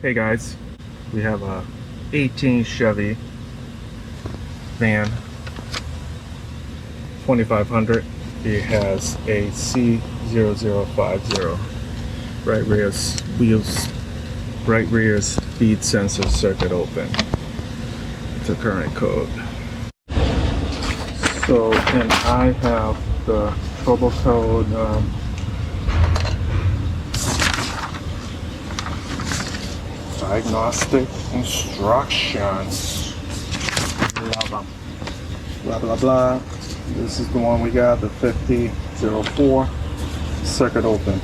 Hey guys, we have a 18 Chevy van 2500. It has a C0050 right rear speed sensor circuit open. The current code. So, and I have the trouble code. Diagnostic instructions. Blah blah blah. This is the one we got, the 5004 circuit open.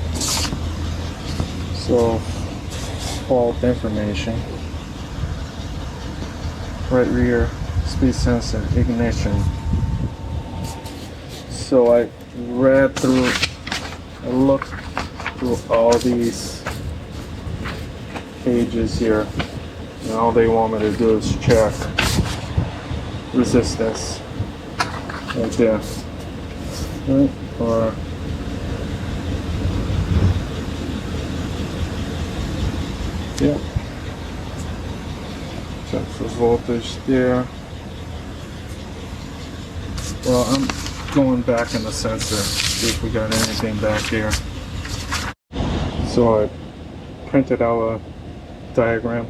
So, fault information. Right rear speed sensor ignition. So I looked through all these pages here, and all they want me to do is check resistance right there, right? Or yeah, check for voltage there. Well, I'm going back in the sensor, see if we got anything back here. So I printed out a diagram.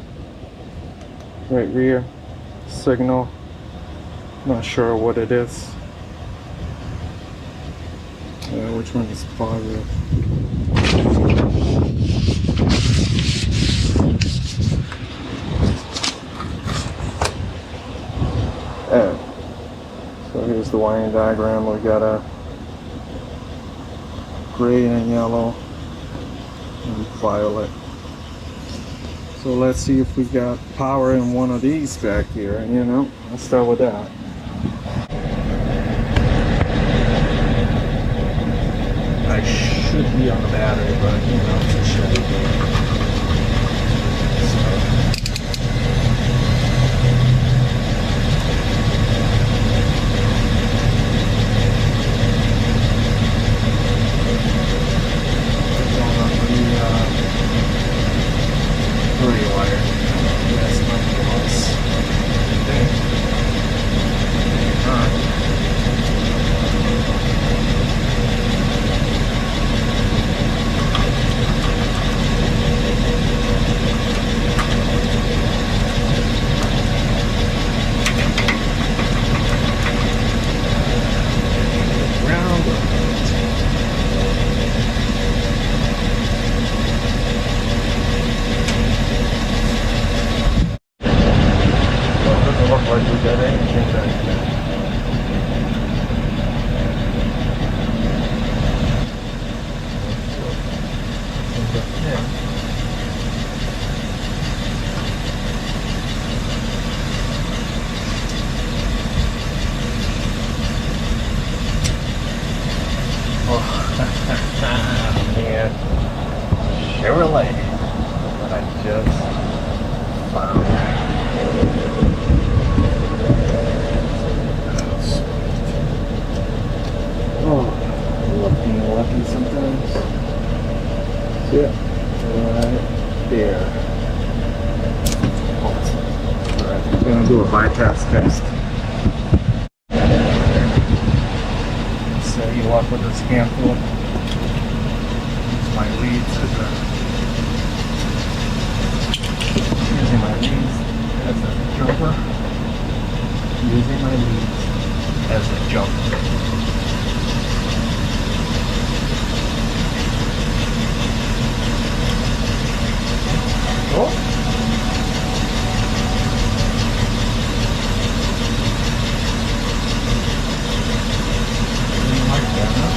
Right rear signal, not sure what it is. Which one is positive? So here's the wiring diagram. We got a gray and yellow and violet. So let's see if we got power in one of these back here. You know, let's start with that. I should be on the battery, but you know, it should be. Like we got anything back there. Oh, man. Chevrolet that I just found. Lucky sometimes. Yeah, right there. Alright, I'm gonna do a bypass test. Set you up with this handful. Use my leads using my leads as a jumper. Using my leads as a jumper. Oh. Didn't like that, huh?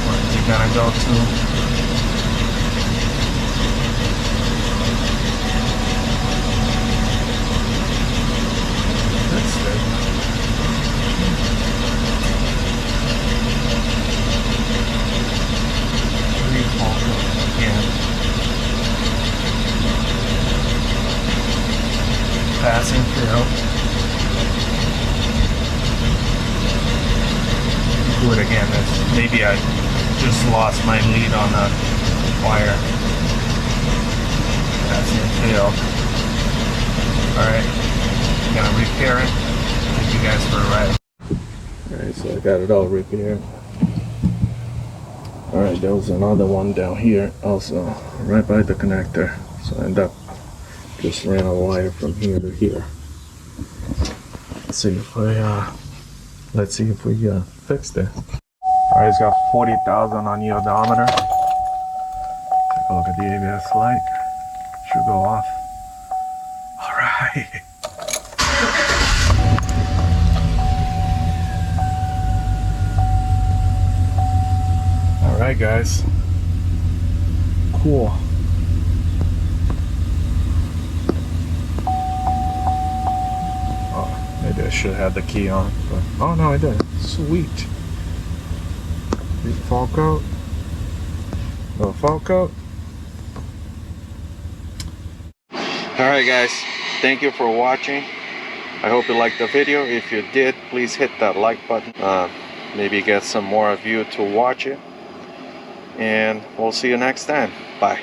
Where you gotta go to? That's it. Passing through. do it again. Maybe I just lost my lead on the wire. That's the tail. Alright, gonna repair it. Take you guys for a ride. Alright, so I got it all repaired. Alright, there was another one down here also, right by the connector. So I end up just ran a wire from here to here. Let's see if we fixed it. Alright, it's got 40,000 on the odometer. Take a look at the ABS light. Should go off. Alright. Alright guys. Cool. Oh, maybe I should have the key on, but oh no, I didn't. Sweet. Big fall coat. No fall coat. Alright guys, thank you for watching. I hope you liked the video. If you did, please hit that like button. Maybe get some more of you to watch it. And we'll see you next time. Bye.